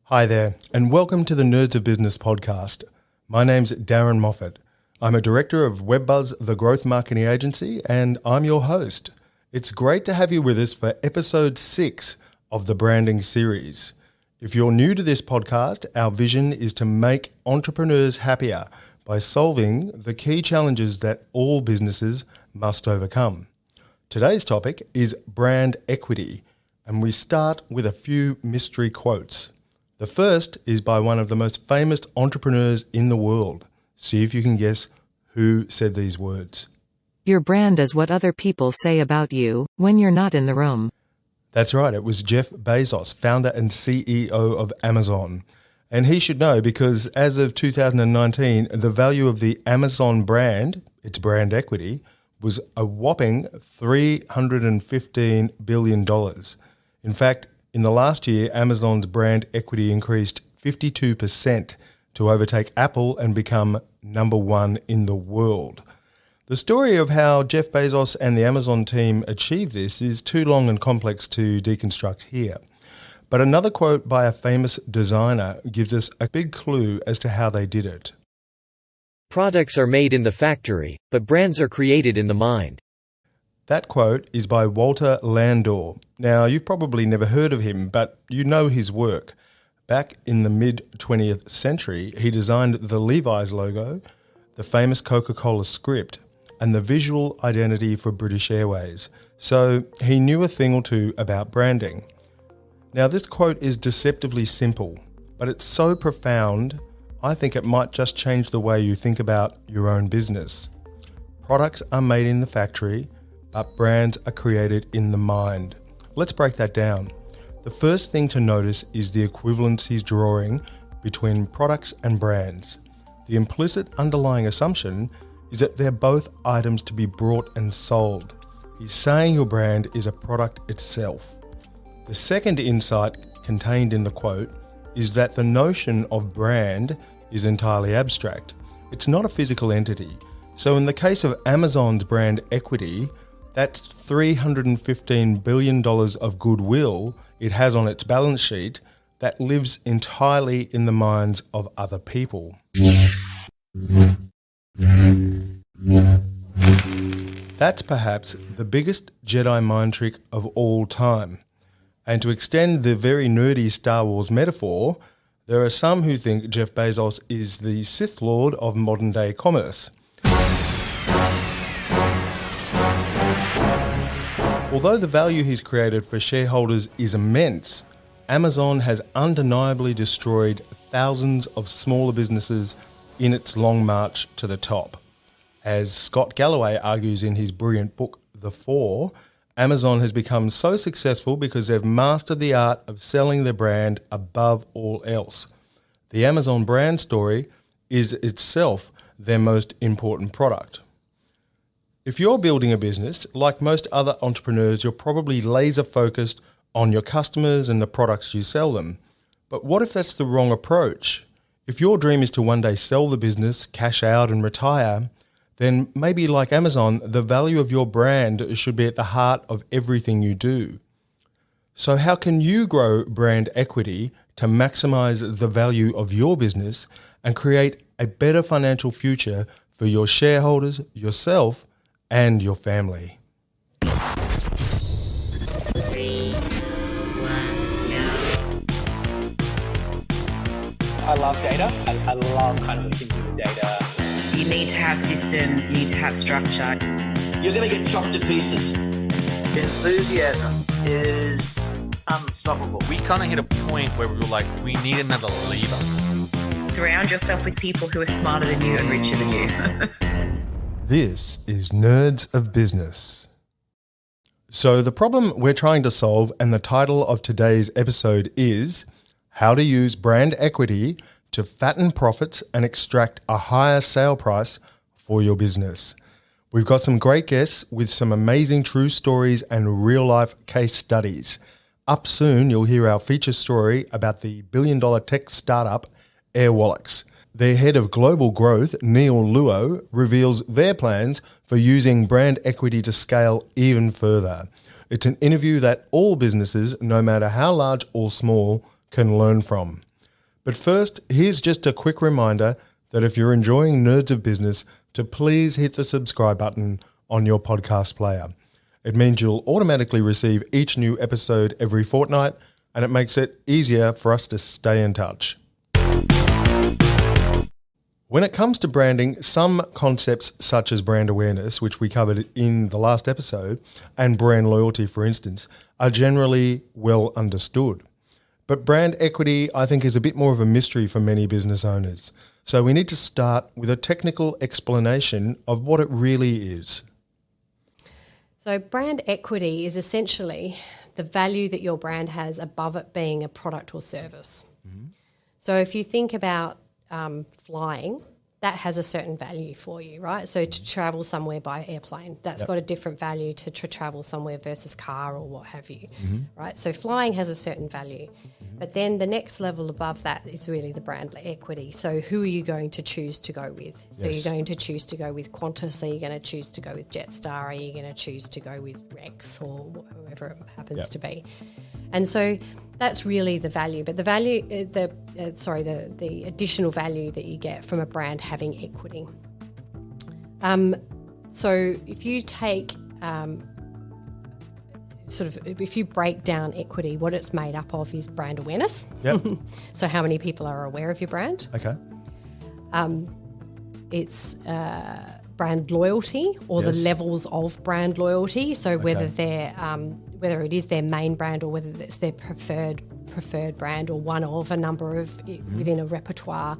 Hi there, and welcome to the Nerds of Business podcast. My name's Darren Moffat. I'm a director of WebBuzz, the growth marketing agency, and I'm your host. It's great to have you with us for episode 6 of the branding series. If you're new to this podcast, our vision is to make entrepreneurs happier by solving the key challenges that all businesses must overcome. Today's topic is brand equity, and we start with a few mystery quotes. The first is by one of the most famous entrepreneurs in the world. See if you can guess who said these words. Your brand is what other people say about you when you're not in the room. That's right, it was Jeff Bezos, founder and CEO of Amazon. And he should know because as of 2019, the value of the Amazon brand, its brand equity, was a whopping $315 billion. In fact, in the last year, Amazon's brand equity increased 52% to overtake Apple and become number one in the world. The story of how Jeff Bezos and the Amazon team achieved this is too long and complex to deconstruct here. But another quote by a famous designer gives us a big clue as to how they did it. Products are made in the factory, but brands are created in the mind. That quote is by Walter Landor. Now, you've probably never heard of him, but you know his work. Back in the mid-20th century, he designed the Levi's logo, the famous Coca-Cola script, and the visual identity for British Airways. So he knew a thing or two about branding. Now, this quote is deceptively simple, but it's so profound, I think it might just change the way you think about your own business. Products are made in the factory, but brands are created in the mind. Let's break that down. The first thing to notice is the equivalence he's drawing between products and brands. The implicit underlying assumption is that they're both items to be bought and sold. He's saying your brand is a product itself. The second insight contained in the quote is that the notion of brand is entirely abstract. It's not a physical entity. So in the case of Amazon's brand equity, that's $315 billion of goodwill it has on its balance sheet that lives entirely in the minds of other people. That's perhaps the biggest Jedi mind trick of all time. And to extend the very nerdy Star Wars metaphor, there are some who think Jeff Bezos is the Sith Lord of modern-day commerce. Although the value he's created for shareholders is immense, Amazon has undeniably destroyed thousands of smaller businesses in its long march to the top. As Scott Galloway argues in his brilliant book, The Four, Amazon has become so successful because they've mastered the art of selling their brand above all else. The Amazon brand story is itself their most important product. If you're building a business, like most other entrepreneurs, you're probably laser focused on your customers and the products you sell them. But what if that's the wrong approach? If your dream is to one day sell the business, cash out and retire, then maybe like Amazon, the value of your brand should be at the heart of everything you do. So how can you grow brand equity to maximize the value of your business and create a better financial future for your shareholders, yourself, and your family? I love data. I love kind of looking through the data. You need to have systems, you need to have structure. You're going to get chopped to pieces. Enthusiasm is unstoppable. We kind of hit a point where we were like, we need another leader. Surround yourself with people who are smarter than you and richer than you. This is Nerds of Business. So the problem we're trying to solve, and the title of today's episode is How to Use Brand Equity to Fatten Profits and Extract a Higher Sale Price for Your Business. We've got some great guests with some amazing true stories and real-life case studies. Up soon, you'll hear our feature story about the billion-dollar tech startup Airwallex. Their head of global growth, Neil Luo, reveals their plans for using brand equity to scale even further. It's an interview that all businesses, no matter how large or small, can learn from. But first, here's just a quick reminder that if you're enjoying Nerds of Business, to please hit the subscribe button on your podcast player. It means you'll automatically receive each new episode every fortnight, and it makes it easier for us to stay in touch. When it comes to branding, some concepts such as brand awareness, which we covered in the last episode, and brand loyalty, for instance, are generally well understood. But brand equity, I think, is a bit more of a mystery for many business owners. So we need to start with a technical explanation of what it really is. So brand equity is essentially the value that your brand has above it being a product or service. Mm-hmm. So if you think about flying, that has a certain value for you, right? So to travel somewhere by airplane, that's got a different value to travel somewhere versus car or what have you, right? So flying has a certain value. But then the next level above that is really the brand equity. So who are you going to choose to go with? So you're going to choose to go with Qantas, are you going to choose to go with Jetstar, are you going to choose to go with Rex or whoever it happens to be? And so that's really the value. But the value, the additional value that you get from a brand having equity. So if you take if you break down equity, what it's made up of is brand awareness. Yep. So how many people are aware of your brand? Okay. It's brand loyalty or the levels of brand loyalty. So whether they're whether it is their main brand or whether it's their preferred brand or one of a number of within a repertoire,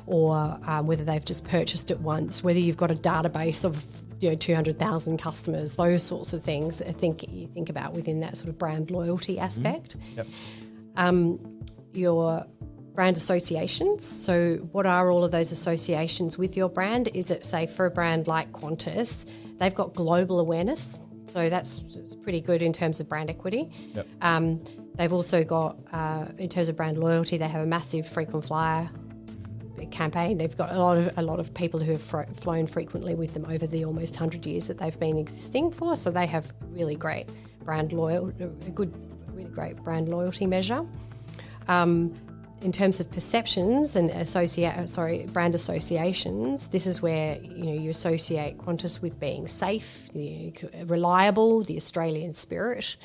or whether they've just purchased it once, whether you've got a database of 200,000 customers, those sorts of things. I think you think about within that sort of brand loyalty aspect. Your brand associations. So what are all of those associations with your brand? Is it, say, for a brand like Qantas, they've got global awareness. So that's pretty good in terms of brand equity. They've also got, in terms of brand loyalty, they have a massive frequent flyer campaign. They've got a lot of people who have flown frequently with them over the almost 100 years that they've been existing for. So they have really great brand really great brand loyalty measure. In terms of perceptions and brand associations, this is where you associate Qantas with being safe, reliable, the Australian spirit.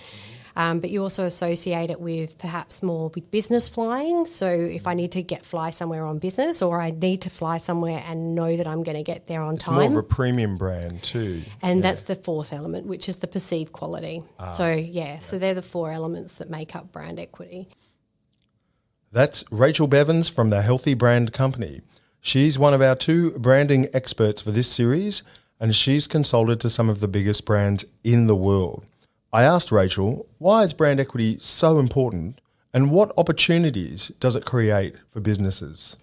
But you also associate it with perhaps more with business flying. So if I need to fly somewhere on business, or I need to fly somewhere and know that I'm going to get there on time. More of a premium brand too. And that's the fourth element, which is the perceived quality. So they're the four elements that make up brand equity. That's Rachel Bevans from the Healthy Brand Company. She's one of our 2 branding experts for this series, and she's consulted to some of the biggest brands in the world. I asked Rachel, why is brand equity so important, and what opportunities does it create for businesses?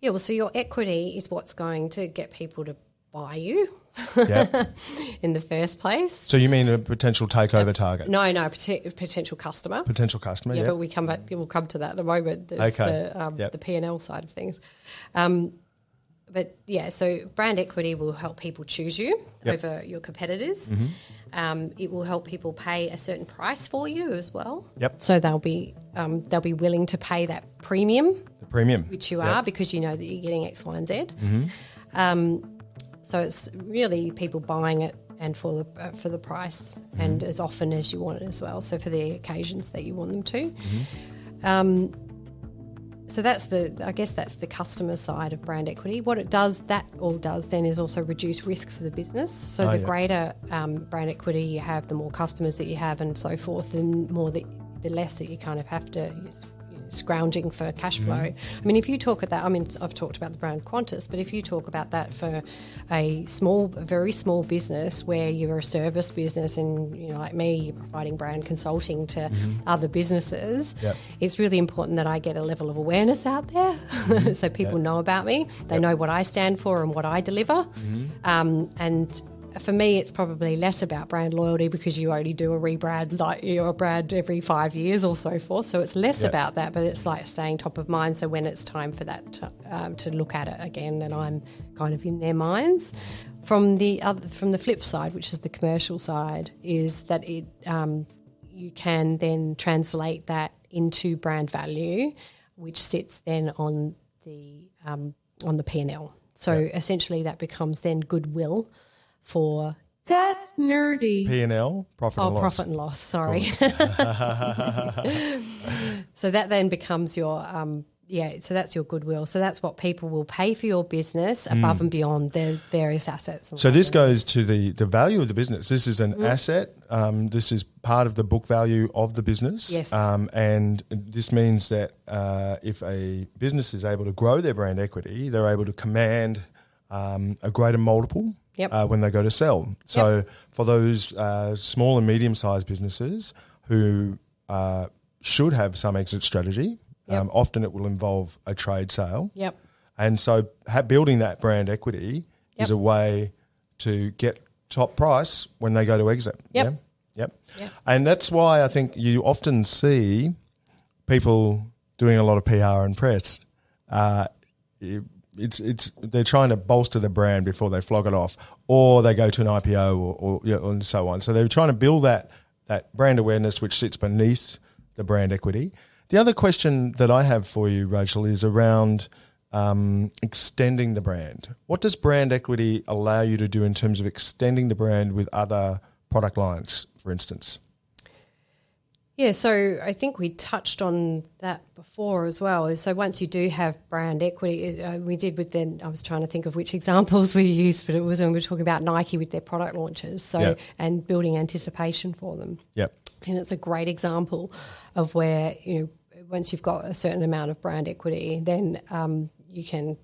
Yeah, well, so your equity is what's going to get people to buy you in the first place. So you mean a potential takeover target? No, potential customer. Potential customer, but we'll come to that in a moment. The P&L side of things. So brand equity will help people choose you over your competitors. Mm-hmm. It will help people pay a certain price for you as well. Yep. So they'll be willing to pay that premium. The premium. Which you are, because you know that you're getting X, Y, and Z. Mm-hmm. So it's really people buying it and for the price and as often as you want it as well. So for the occasions that you want them to. Mm-hmm. So that's the customer side of brand equity. What it does then is also reduce risk for the business. So the greater brand equity you have, the more customers that you have and so forth, the less that you kind of have to scrounging for cash flow. I mean, if you talk at that, I've talked about the brand Qantas, but if you talk about that for a very small business where you're a service business and, like me, you're providing brand consulting to other businesses, it's really important that I get a level of awareness out there so people know about me. They know what I stand for and what I deliver. And for me, it's probably less about brand loyalty because you only do a rebrand, like your brand every 5 years or so forth. So it's less about that, but it's like staying top of mind. So when it's time for that to look at it again, then I'm kind of in their minds. From the flip side, which is the commercial side, is that you can then translate that into brand value which sits then on the P&L. So essentially that becomes then goodwill for... That's nerdy. P&L, profit and loss. Profit and loss, sorry. So that then becomes your... so that's your goodwill. So that's what people will pay for your business above and beyond their various assets. So this goes to the value of the business. This is an asset. This is part of the book value of the business. Yes. And this means that if a business is able to grow their brand equity, they're able to command a greater multiple when they go to sell. So for those small and medium-sized businesses who should have some exit strategy, often it will involve a trade sale. Yep. And so building that brand equity is a way to get top price when they go to exit. Yep. Yep. And that's why I think you often see people doing a lot of PR and press. They're trying to bolster the brand before they flog it off, or they go to an IPO or and so on. So they're trying to build that brand awareness which sits beneath the brand equity. The other question that I have for you, Rachel, is around extending the brand. What does brand equity allow you to do in terms of extending the brand with other product lines, for instance? Yeah, so I think we touched on that before as well. So once you do have brand equity, we did with I was trying to think of which examples we used, but it was when we were talking about Nike with their product launches, and building anticipation for them. Yep. And it's a great example of where, once you've got a certain amount of brand equity, then you can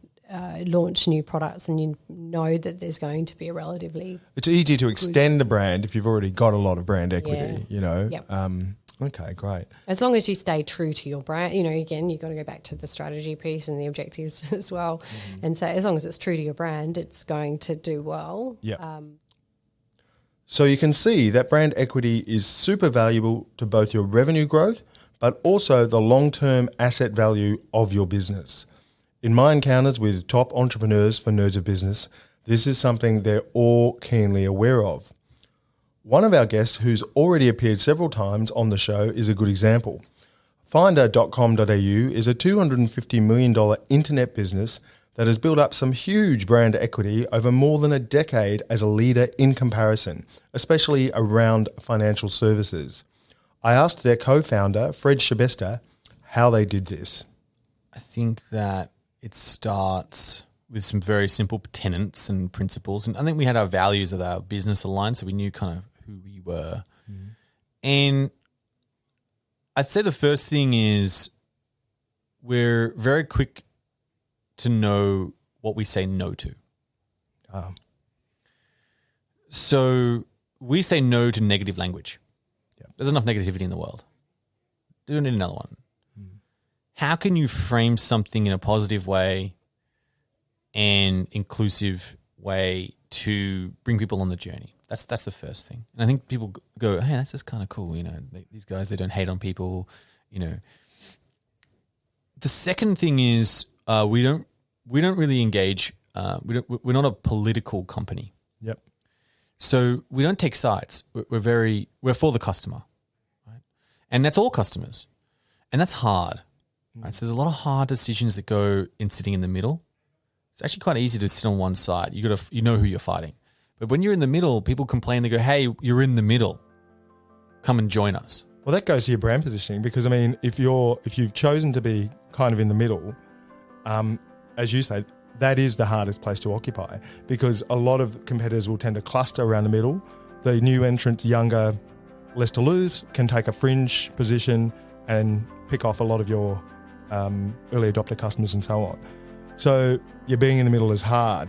launch new products and you know that there's going to be a relatively... It's easy to extend the brand if you've already got a lot of brand equity, Yep. Okay, great. As long as you stay true to your brand, again, you've got to go back to the strategy piece and the objectives as well. Mm-hmm. And so as long as it's true to your brand, it's going to do well. Yeah. So you can see that brand equity is super valuable to both your revenue growth, but also the long-term asset value of your business. In my encounters with top entrepreneurs for Nerds of Business, this is something they're all keenly aware of. One of our guests who's already appeared several times on the show is a good example. Finder.com.au is a $250 million internet business that has built up some huge brand equity over more than a decade as a leader in comparison, especially around financial services. I asked their co-founder, Fred Schebesta, how they did this. I think that it starts with some very simple tenets and principles. And I think we had our values of our business aligned, so we knew kind of who we were. Mm. And I'd say the first thing is we're very quick to know what we say no to. So we say no to negative language. Yep. There's enough negativity in the world. We don't need another one. Mm. How can you frame something in a positive way and inclusive way to bring people on the journey? That's the first thing. And I think people go, hey, that's just kind of cool. These guys, they don't hate on people, The second thing is we don't really engage. We're not a political company. Yep. So we don't take sides. We're for the customer, right? And that's all customers, and that's hard, right? So there's a lot of hard decisions that go in sitting in the middle. It's actually quite easy to sit on one side. You know who you're fighting, but when you're in the middle, people complain. They go, "Hey, you're in the middle. Come and join us." Well, that goes to your brand positioning because I mean, if you've chosen to be kind of in the middle, as you say, that is the hardest place to occupy because a lot of competitors will tend to cluster around the middle. The new entrant, younger, less to lose, can take a fringe position and pick off a lot of your early adopter customers and so on. So being in the middle is hard.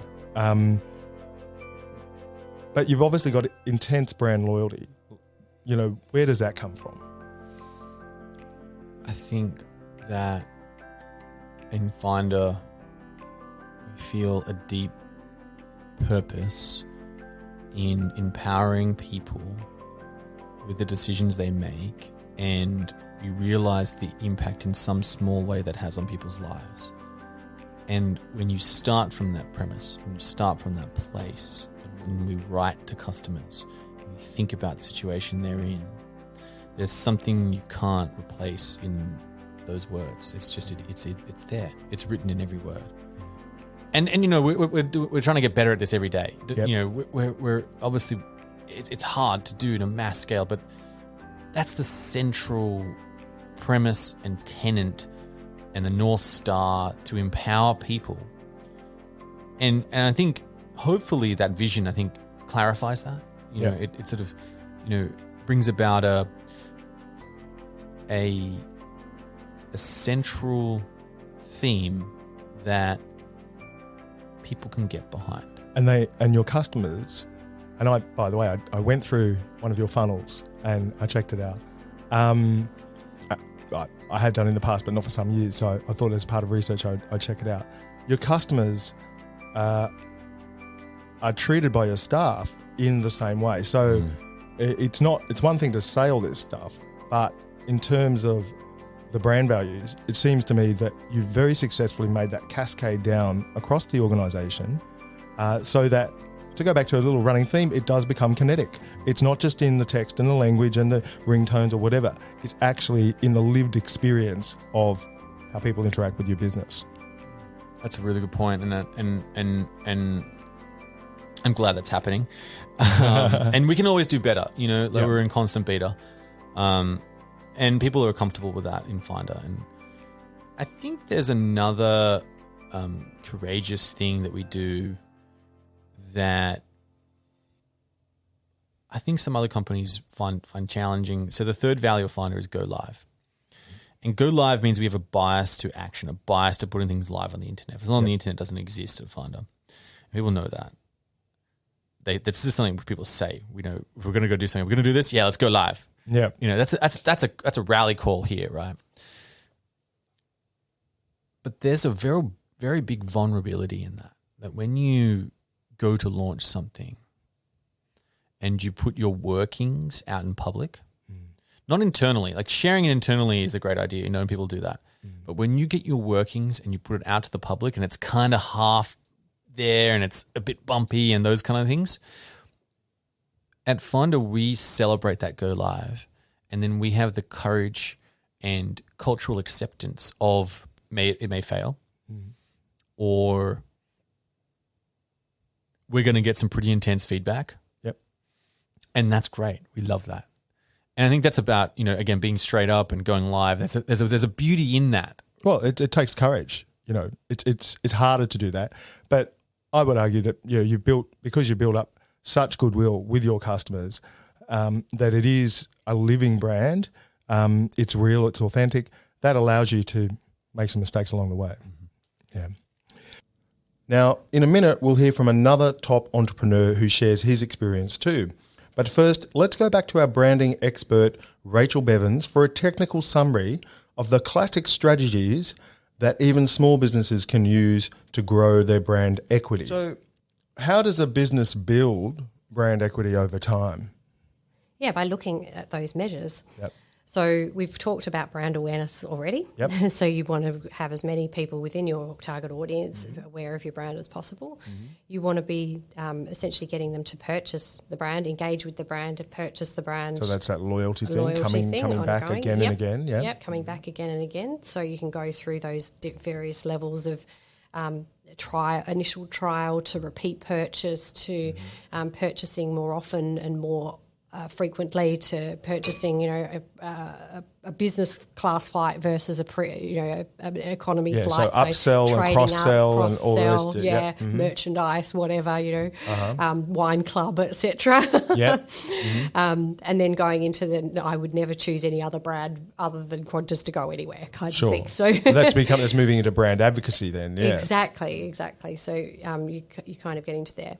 But you've obviously got intense brand loyalty. Where does that come from? I think that in Finder, we feel a deep purpose in empowering people with the decisions they make, and we realize the impact in some small way that has on people's lives. And when you start from that premise, when you start from that place, and when we write to customers, and we think about the situation they're in, there's something you can't replace in those words. It's just it's there. It's written in every word. And you know, we're trying to get better at this every day. Yep. You know, we're obviously it's hard to do in a mass scale, but that's the central premise and tenet and the North Star, to empower people. And I think hopefully that vision, I think, clarifies that. You know, it sort of, you know, brings about a central theme that people can get behind. And your customers, and by the way, I went through one of your funnels and I checked it out. I had done in the past, but not for some years, so I thought as part of research I'd check it out. Your customers are treated by your staff in the same way. So it's one thing to say all this stuff, but in terms of the brand values, it seems to me that you've very successfully made that cascade down across the organisation, so that, to go back to a little running theme, it does become kinetic. It's not just in the text and the language and the ringtones or whatever. It's actually in the lived experience of how people interact with your business. That's a really good point, and I'm glad that's happening. And we can always do better. You know, like we're in constant beta, and people are comfortable with that in Finder. And I think there's another courageous thing that we do that I think some other companies find challenging. So the third value of Finder is go live. And go live means we have a bias to action, a bias to putting things live on the internet. If it's not on the internet, it doesn't exist at Finder. People know that. This is something people say. We know if we're going to go do something, we're going to do this. Yeah, let's go live. Yeah, you know, that's a rally call here, right? But there's a very, very big vulnerability in that when you go to launch something and you put your workings out in public, not internally, like sharing it internally is a great idea. You know, people do that. But when you get your workings and you put it out to the public and it's kind of half there and it's a bit bumpy and those kind of things, at Finder we celebrate that go live, and then we have the courage and cultural acceptance of it may fail, or we're going to get some pretty intense feedback. Yep. And that's great. We love that. And I think that's about, you know, again, being straight up and going live. There's a beauty in that. Well, it takes courage. You know, it's harder to do that. But I would argue that, you know, because you build up such goodwill with your customers, that it is a living brand. It's real. It's authentic. That allows you to make some mistakes along the way. Yeah. Now, in a minute, we'll hear from another top entrepreneur who shares his experience too. But first, let's go back to our branding expert, Rachel Bevans, for a technical summary of the classic strategies that even small businesses can use to grow their brand equity. So how does a business build brand equity over time? Yeah, by looking at those measures. Yep. So we've talked about brand awareness already. Yep. So you want to have as many people within your target audience aware of your brand as possible. You want to be essentially getting them to purchase the brand, engage with the brand, purchase the brand. So that's that loyalty thing, coming back again and again. Yeah. Yep, coming back again and again. So you can go through those various levels of initial trial to repeat purchase to purchasing more often and more frequently, to purchasing, you know, a business class flight versus an economy flight. So upsell and cross-sell and all the rest of it. Merchandise, whatever, you know, wine club, etc. And then going into I would never choose any other brand other than Qantas to go anywhere kind of thing. So that's moving into brand advocacy then. Yeah. Exactly. So you kind of get into there.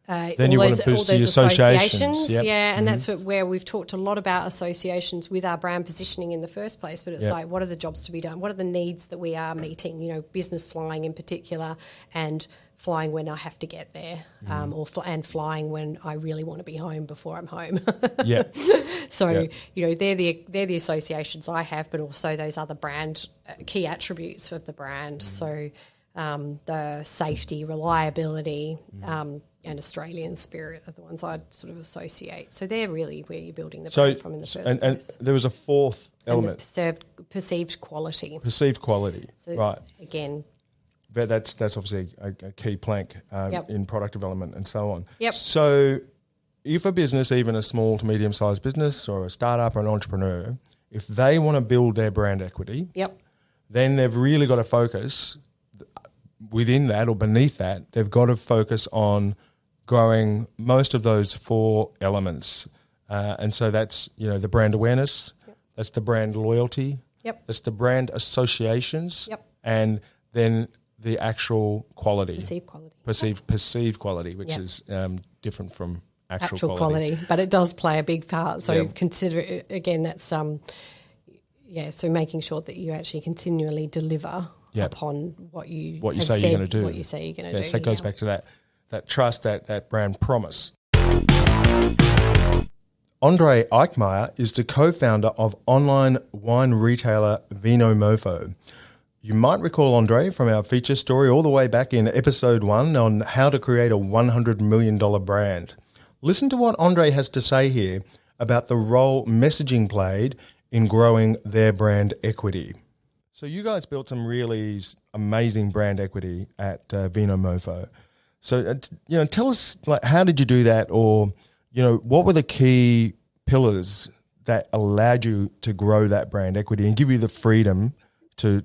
Then you want to boost the associations. Yep. Yeah, and that's where we've talked a lot about associations with our brand positioning in the first place, but it's like, what are the jobs to be done? What are the needs that we are meeting, you know, business flying in particular, and flying when I have to get there, and flying when I really want to be home before I'm home. You know, they're the associations I have, but also those other brand key attributes of the brand. So the safety, reliability, and Australian spirit are the ones I'd sort of associate. So they're really where you're building the brand from in the first place. And there was a fourth element. And the perceived quality. Perceived quality, so right. Again. But that's obviously a key plank in product development and so on. Yep. So if a business, even a small to medium-sized business or a startup or an entrepreneur, if they want to build their brand equity, then they've really got to focus within that or beneath that, they've got to focus on growing most of those four elements. And so that's, the brand awareness, that's the brand loyalty, that's the brand associations, and then the actual quality. Perceived quality, which is different from actual quality. But it does play a big part. So consider it, again, that's so making sure that you actually continually deliver upon what you say you're going to do. What you say you're going to do. So it goes back to that trust, that brand promise. Andre Eikmeier is the co-founder of online wine retailer Vinomofo. You might recall Andre from our feature story all the way back in episode 1 on how to create a $100 million brand. Listen to what Andre has to say here about the role messaging played in growing their brand equity. So you guys built some really amazing brand equity at Vinomofo. So, tell us, how did you do that? Or, what were the key pillars that allowed you to grow that brand equity and give you the freedom to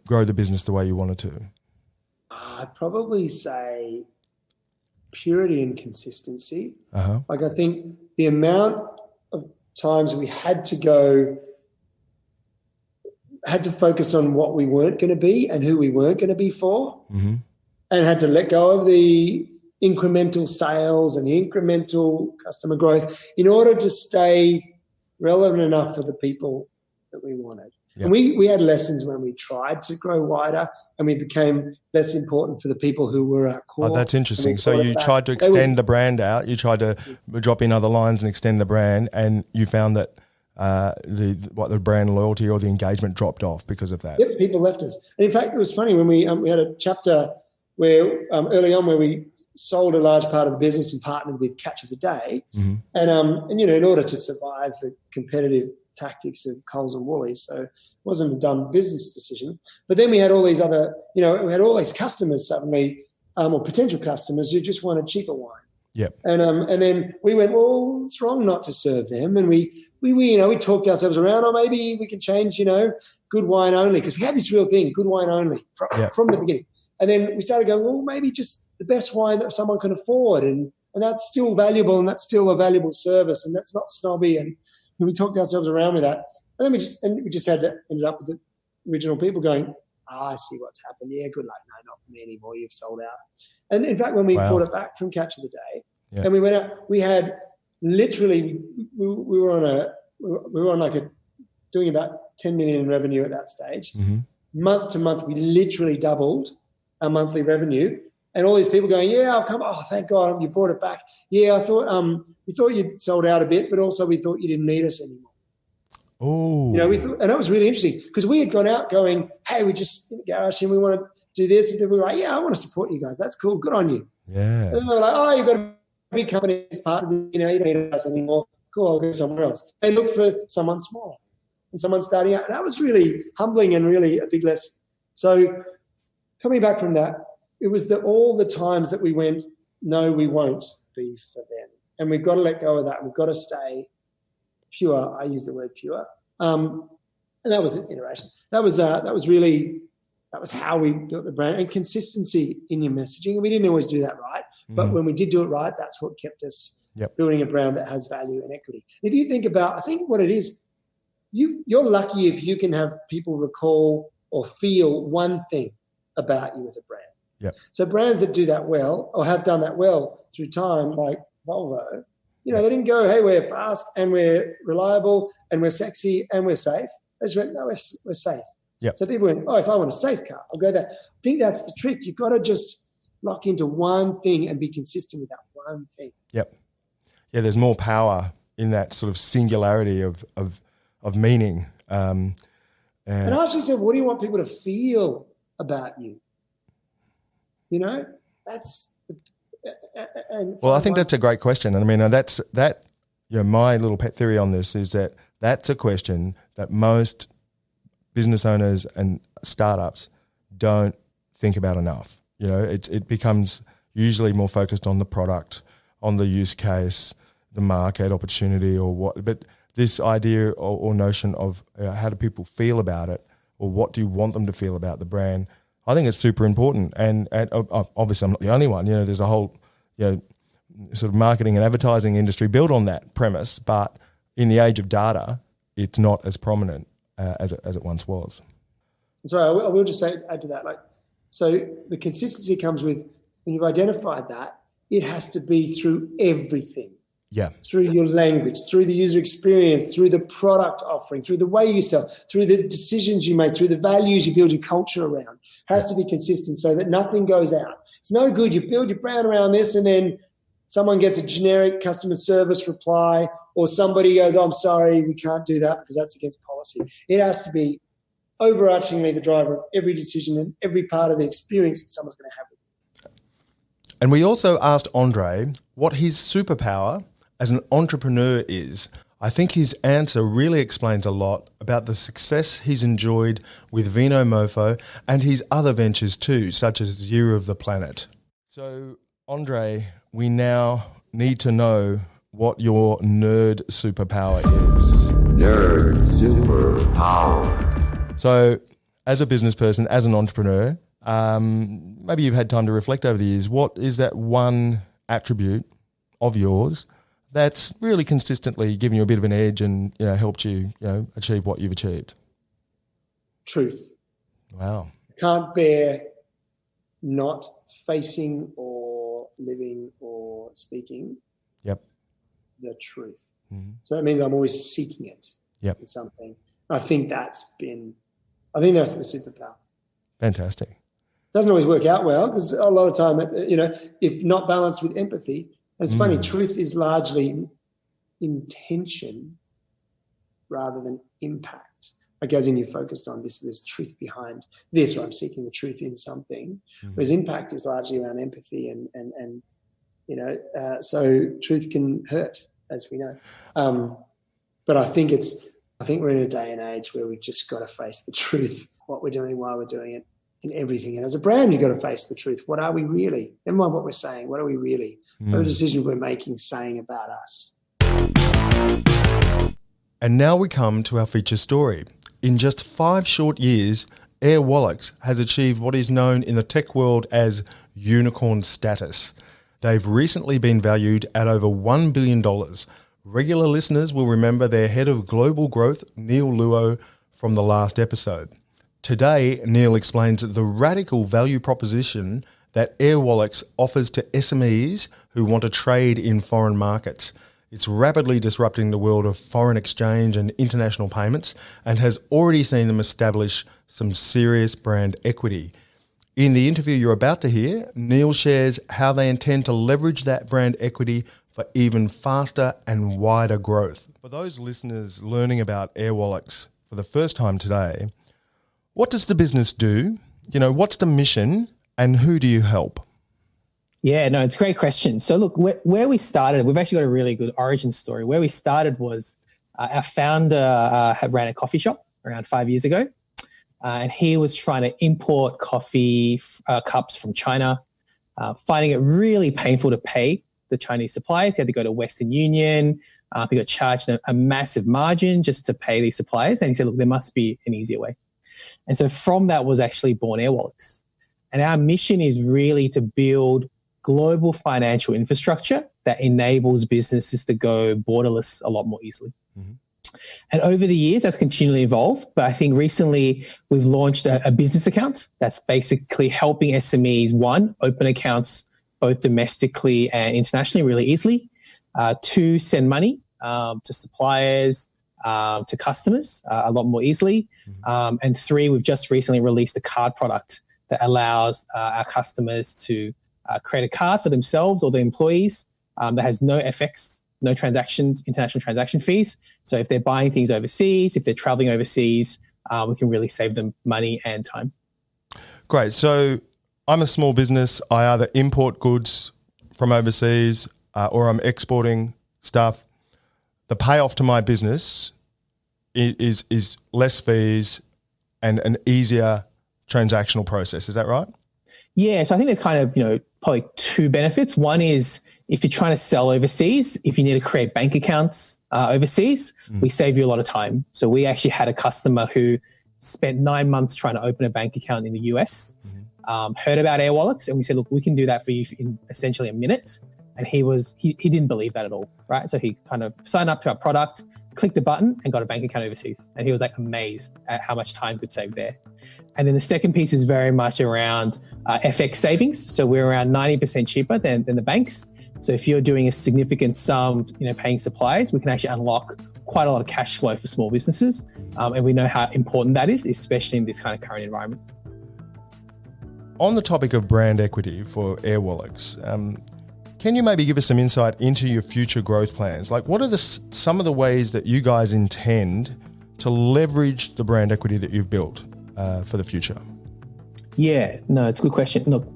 grow the business the way you wanted to? I'd probably say purity and consistency. Uh-huh. I think the amount of times we had to focus on what we weren't going to be and who we weren't going to be for, and had to let go of the incremental sales and the incremental customer growth in order to stay relevant enough for the people that we wanted. Yep. And we had lessons when we tried to grow wider and we became less important for the people who were our core. Oh, that's interesting. So you tried to extend the brand out. You tried to drop in other lines and extend the brand, and you found that the brand loyalty or the engagement dropped off because of that. Yep, people left us. And in fact, it was funny when we had a chapter where early on where we sold a large part of the business and partnered with Catch of the Day, and in order to survive the competitive tactics of Coles and Woolies, so it wasn't a dumb business decision. But then we had all these other, we had all these customers suddenly, or potential customers who just wanted cheaper wine. Yep. And then we went, well, it's wrong not to serve them. And we talked ourselves around, or maybe we can change, good wine only, because we had this real thing, good wine only from the beginning. And then we started going, well, maybe just the best wine that someone can afford, and that's still valuable, and that's still a valuable service, and that's not snobby. And we talked ourselves around with that. And then we just ended up with the original people going, I see what's happened. Yeah, good luck. No, not for me anymore. You've sold out. And in fact, when we brought it back from Catch of the Day, and we went out, we had literally, we were on doing about 10 million in revenue at that stage. Month to month, we literally doubled our monthly revenue. And all these people going, yeah, I'll come. Oh, thank God you brought it back. Yeah, I thought we thought you'd sold out a bit, but also we thought you didn't need us anymore. Oh, and that was really interesting because we had gone out going, hey, we just in the garage and we want to do this, and people were like, yeah, I want to support you guys. That's cool. Good on you. Yeah. And then they were like, oh, you've got a big company as part of it. You don't need us anymore. Cool, I'll go somewhere else. They look for someone smaller and someone starting out. And that was really humbling and really a big lesson. So coming back from that, it was all the times that we went, no, we won't be for them. And we've got to let go of that. We've got to stay pure. I use the word pure. And that was an iteration. That was how we built the brand, and consistency in your messaging. And we didn't always do that right. But when we did do it right, that's what kept us building a brand that has value and equity. If you think about, I think what it is, you're lucky if you can have people recall or feel one thing about you as a brand. Yep. So brands that do that well or have done that well through time, like Volvo, they didn't go, hey, we're fast and we're reliable and we're sexy and we're safe. They just went, no, we're safe. Yep. So people went, oh, if I want a safe car, I'll go there. I think that's the trick. You've got to just lock into one thing and be consistent with that one thing. Yep. Yeah, there's more power in that sort of singularity of meaning. And ask yourself, what do you want people to feel about you? Well, I think that's a great question. And I mean, my little pet theory on this is that that's a question that most business owners and startups don't think about enough. It becomes usually more focused on the product, on the use case, the market opportunity or what. But this idea or notion of how do people feel about it, or what do you want them to feel about the brand, I think it's super important. And obviously I'm not the only one. There's a whole sort of marketing and advertising industry built on that premise. But in the age of data, it's not as prominent as it once was. Sorry, I will just add to that. So the consistency comes with, when you've identified that, it has to be through everything. Yeah. Through your language, through the user experience, through the product offering, through the way you sell, through the decisions you make, through the values you build your culture around. It has to be consistent so that nothing goes out. It's no good you build your brand around this and then someone gets a generic customer service reply, or somebody goes, "Oh, I'm sorry, we can't do that because that's against policy." It has to be overarchingly the driver of every decision and every part of the experience that someone's going to have with you. And we also asked Andre what his superpower as an entrepreneur is. I think his answer really explains a lot about the success he's enjoyed with Vinomofo and his other ventures too, such as Year of the Planet. So, Andre, we now need to know what your nerd superpower is. Nerd superpower. So, as a business person, as an entrepreneur, maybe you've had time to reflect over the years. What is that one attribute of yours that's really consistently given you a bit of an edge and helped you achieve what you've achieved? Truth. Wow. Can't bear not facing or living or speaking. Yep. The truth. Mm-hmm. So that means I'm always seeking it. Yep. In something. I think that's the superpower. Fantastic. Doesn't always work out well because a lot of time, if not balanced with empathy. It's funny, truth is largely intention rather than impact. As in, you focused on this, there's truth behind this, or I'm seeking the truth in something. Whereas impact is largely around empathy and so truth can hurt, as we know. But I think we're in a day and age where we've just got to face the truth, what we're doing, why we're doing it, in everything. And as a brand, you've got to face the truth. What are we really? Never mind what we're saying. What are we really? What are the decisions we're making saying about us? And now we come to our feature story. In just 5 short years, Airwallex has achieved what is known in the tech world as unicorn status. They've recently been valued at over $1 billion. Regular listeners will remember their head of global growth, Neil Luo, from the last episode. Today, Neil explains the radical value proposition that Airwallex offers to SMEs who want to trade in foreign markets. It's rapidly disrupting the world of foreign exchange and international payments and has already seen them establish some serious brand equity. In the interview you're about to hear, Neil shares how they intend to leverage that brand equity for even faster and wider growth. For those listeners learning about Airwallex for the first time today, what does the business do? What's the mission and who do you help? Yeah, no, it's a great question. So look, where we started, we've actually got a really good origin story. Where we started was our founder ran a coffee shop around 5 years ago. And he was trying to import coffee cups from China, finding it really painful to pay the Chinese suppliers. He had to go to Western Union. He got charged a massive margin just to pay these suppliers. And he said, look, there must be an easier way. And so from that was actually born Airwallex. And our mission is really to build global financial infrastructure that enables businesses to go borderless a lot more easily. Mm-hmm. And over the years, that's continually evolved. But I think recently we've launched a business account that's basically helping SMEs, 1, open accounts both domestically and internationally really easily, 2, send money to suppliers, to customers a lot more easily. Mm-hmm. And 3, we've just recently released a card product that allows our customers to create a card for themselves or their employees that has no FX, no transactions, international transaction fees. So if they're buying things overseas, if they're traveling overseas, we can really save them money and time. Great. So I'm a small business. I either import goods from overseas or I'm exporting stuff, the payoff to my business is less fees and an easier transactional process. Is that right? Yeah. So I think there's kind of, probably two benefits. One is if you're trying to sell overseas, if you need to create bank accounts overseas, we save you a lot of time. So we actually had a customer who spent 9 months trying to open a bank account in the US, heard about Airwallex, and we said, look, we can do that for you in essentially a minute. And he didn't believe that at all, right? So he kind of signed up to our product, clicked the button and got a bank account overseas. And he was like amazed at how much time could save there. And then the second piece is very much around FX savings. So we're around 90% cheaper than the banks. So if you're doing a significant sum, paying suppliers, we can actually unlock quite a lot of cash flow for small businesses. And we know how important that is, especially in this kind of current environment. On the topic of brand equity for Airwallex, can you maybe give us some insight into your future growth plans? Like, what are some of the ways that you guys intend to leverage the brand equity that you've built for the future? Yeah, no, it's a good question. Look,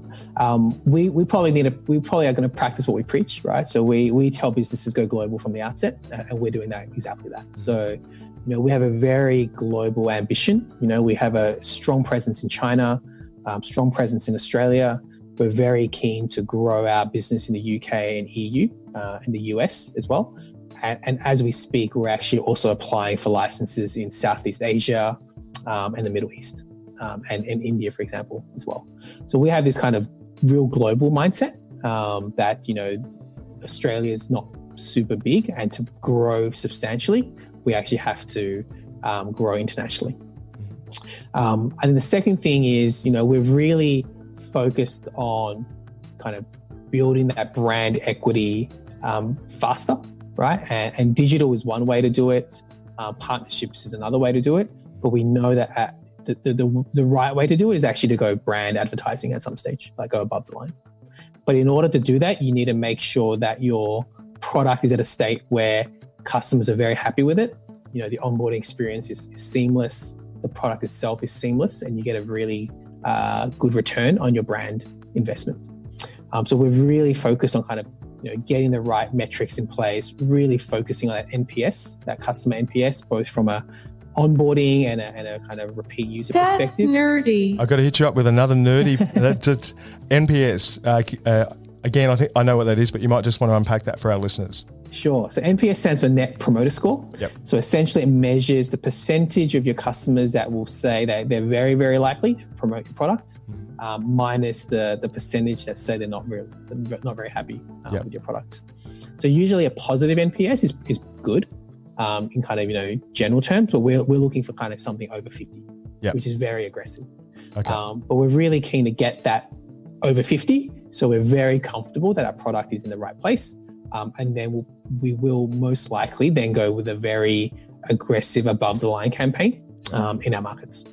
we probably are going to practice what we preach, right? So we tell businesses go global from the outset, and we're doing that exactly that. So, we have a very global ambition. We have a strong presence in China, strong presence in Australia. We're very keen to grow our business in the UK and EU and the US as well. And as we speak, we're actually also applying for licenses in Southeast Asia and the Middle East and India, for example, as well. So we have this kind of real global mindset that, Australia is not super big, and to grow substantially, we actually have to grow internationally. And the second thing is, we're really focused on kind of building that brand equity faster, right? And digital is one way to do it. Partnerships is another way to do it. But we know that the right way to do it is actually to go brand advertising at some stage, like go above the line. But in order to do that, you need to make sure that your product is at a state where customers are very happy with it. The onboarding experience is seamless. The product itself is seamless, and you get a really good return on your brand investment. So we're really focused on kind of getting the right metrics in place, really focusing on that NPS, that customer NPS, both from a onboarding and a kind of repeat user perspective. That's nerdy. I've got to hit you up with another nerdy. That's NPS. Again, I think I know what that is, but you might just want to unpack that for our listeners. Sure. So NPS stands for Net Promoter Score. Yep. So essentially it measures the percentage of your customers that will say that they're very, very likely to promote your product, minus the percentage that say they're not very happy with your product. So usually a positive NPS is good in kind of, general terms, but we're looking for kind of something over 50, which is very aggressive. Okay. But we're really keen to get that over 50. So we're very comfortable that our product is in the right place. And then we will most likely then go with a very aggressive above the line campaign in our markets.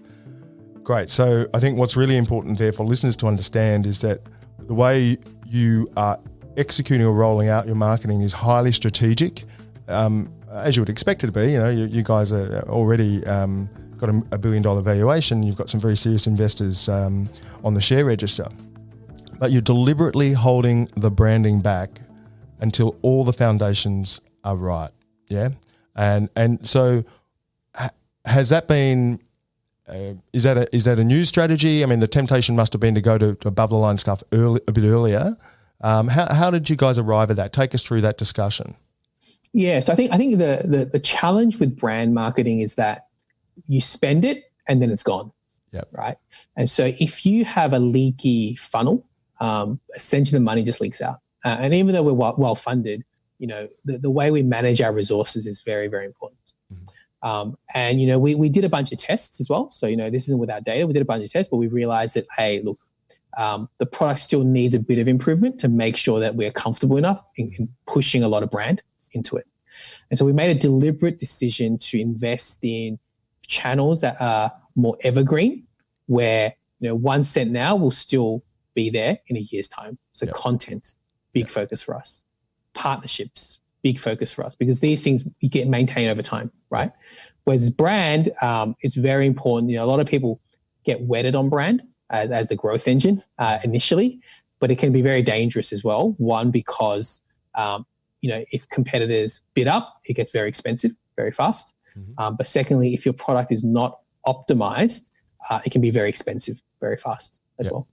Great. So I think what's really important there for listeners to understand is that the way you are executing or rolling out your marketing is highly strategic, as you would expect it to be. You guys are already got a $1 billion valuation. You've got some very serious investors on the share register. But you're deliberately holding the branding back until all the foundations are right, yeah? And so has that been, is that a new strategy? I mean, the temptation must have been to go to above the line stuff a bit earlier. How did you guys arrive at that? Take us through that discussion. Yeah, so I think the challenge with brand marketing is that you spend it and then it's gone, right? And so if you have a leaky funnel, essentially the money just leaks out. And even though we're well funded, the way we manage our resources is very, very important. And, we did a bunch of tests as well. So, this isn't without data. We did a bunch of tests, but we realized that, hey, look, the product still needs a bit of improvement to make sure that we're comfortable enough in pushing a lot of brand into it. And so we made a deliberate decision to invest in channels that are more evergreen, where, 1 cent now will still be there in a year's time. So content, big focus for us. Partnerships, big focus for us, because these things you get maintained over time, right? Whereas brand, it's very important. A lot of people get wedded on brand as the growth engine initially, but it can be very dangerous as well. One, because, if competitors bid up, it gets very expensive very fast. But secondly, if your product is not optimized, it can be very expensive very fast as well.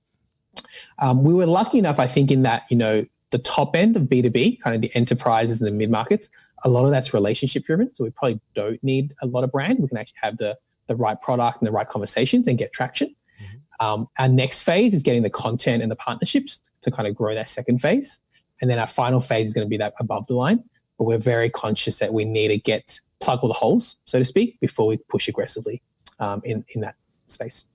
We were lucky enough, I think, in that, the top end of B2B, kind of the enterprises and the mid-markets, a lot of that's relationship driven. So we probably don't need a lot of brand. We can actually have the right product and the right conversations and get traction. Our next phase is getting the content and the partnerships to kind of grow that second phase. And then our final phase is going to be that above the line. But we're very conscious that we need to plug all the holes, so to speak, before we push aggressively in that space.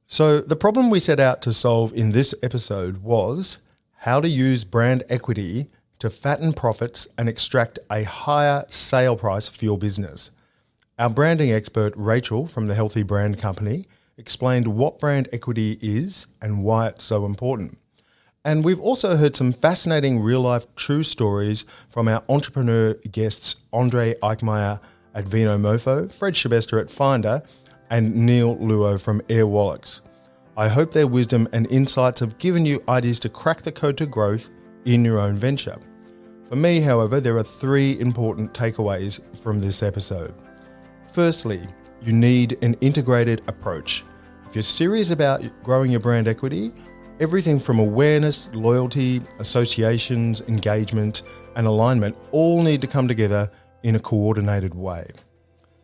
So the problem we set out to solve in this episode was how to use brand equity to fatten profits and extract a higher sale price for your business. Our branding expert, Rachel from the Healthy Brand Company, explained what brand equity is and why it's so important. And we've also heard some fascinating real-life true stories from our entrepreneur guests, Andre Eikmeier at Vinomofo, Fred Schebesta at Finder, and Neil Luo from Airwallex. I hope their wisdom and insights have given you ideas to crack the code to growth in your own venture. For me, however, there are 3 important takeaways from this episode. Firstly, you need an integrated approach. If you're serious about growing your brand equity, everything from awareness, loyalty, associations, engagement, and alignment all need to come together in a coordinated way.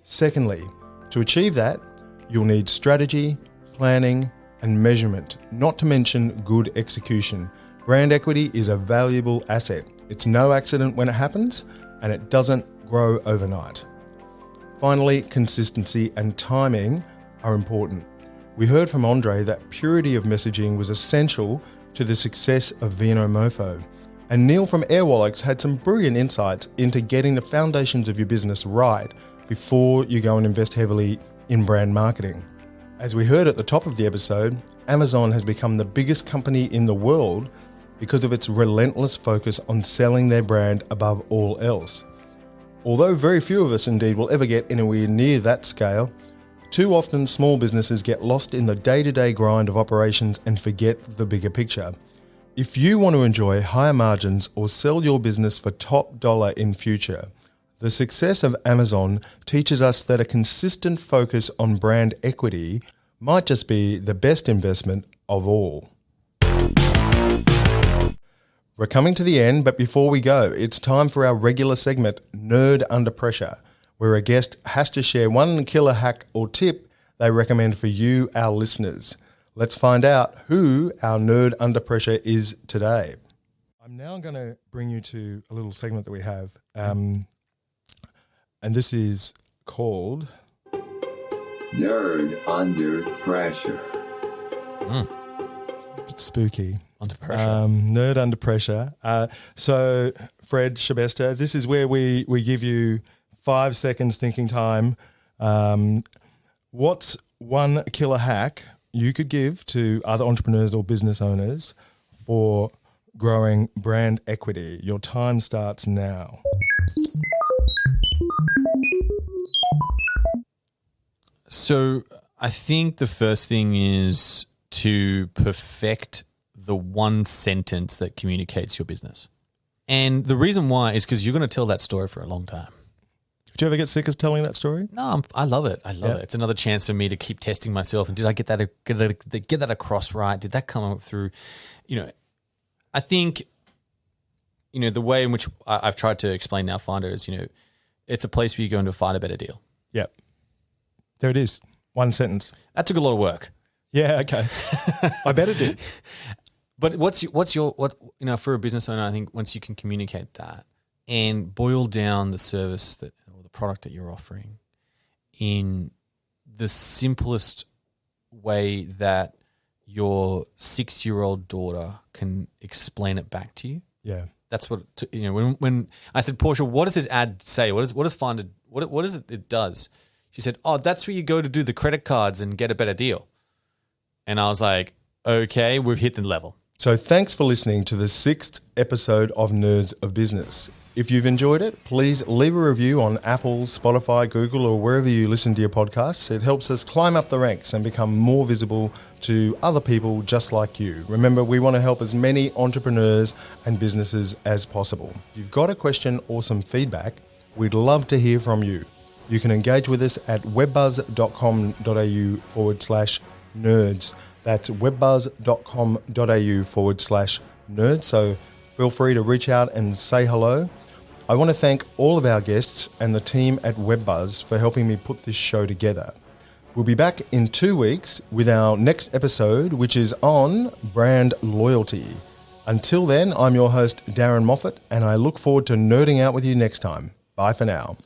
Secondly, to achieve that, you'll need strategy, planning, and measurement, not to mention good execution. Brand equity is a valuable asset. It's no accident when it happens, and it doesn't grow overnight. Finally, consistency and timing are important. We heard from Andre that purity of messaging was essential to the success of Vinomofo. And Neil from Airwallex had some brilliant insights into getting the foundations of your business right before you go and invest heavily in brand marketing. As we heard at the top of the episode, Amazon has become the biggest company in the world because of its relentless focus on selling their brand above all else. Although very few of us indeed will ever get anywhere near that scale, too often small businesses get lost in the day-to-day grind of operations and forget the bigger picture. If you want to enjoy higher margins or sell your business for top dollar in future, the success of Amazon teaches us that a consistent focus on brand equity might just be the best investment of all. We're coming to the end, but before we go, it's time for our regular segment, Nerd Under Pressure, where a guest has to share one killer hack or tip they recommend for you, our listeners. Let's find out who our Nerd Under Pressure is today. I'm now going to bring you to a little segment that we have, and this is called Nerd Under Pressure. It's spooky. Under pressure. Nerd Under Pressure. So, Fred Schebesta, this is where we give you 5 seconds thinking time. What's one killer hack you could give to other entrepreneurs or business owners for growing brand equity? Your time starts now. So I think the first thing is to perfect the one sentence that communicates your business. And the reason why is because you're going to tell that story for a long time. Do you ever get sick of telling that story? No, I love it. I love it. It's another chance for me to keep testing myself. And did I get that across right? Did that come up through? I think, the way in which I've tried to explain now Finder is, it's a place where you go in to find a better deal. Yep. There it is. One sentence. That took a lot of work. Yeah. Okay. I bet it did. But for a business owner, I think once you can communicate that and boil down the service or the product that you're offering in the simplest way that your 6-year-old daughter can explain it back to you. Yeah. That's what, when I said, Portia, what does this ad say? What does Finder, what is it does? She said, that's where you go to do the credit cards and get a better deal. And I was like, okay, we've hit the level. So thanks for listening to the 6th episode of Nerds of Business. If you've enjoyed it, please leave a review on Apple, Spotify, Google, or wherever you listen to your podcasts. It helps us climb up the ranks and become more visible to other people just like you. Remember, we want to help as many entrepreneurs and businesses as possible. If you've got a question or some feedback, we'd love to hear from you. You can engage with us at webbuzz.com.au/nerds. That's webbuzz.com.au/nerds. So feel free to reach out and say hello. I want to thank all of our guests and the team at WebBuzz for helping me put this show together. We'll be back in 2 weeks with our next episode, which is on brand loyalty. Until then, I'm your host, Darren Moffat, and I look forward to nerding out with you next time. Bye for now.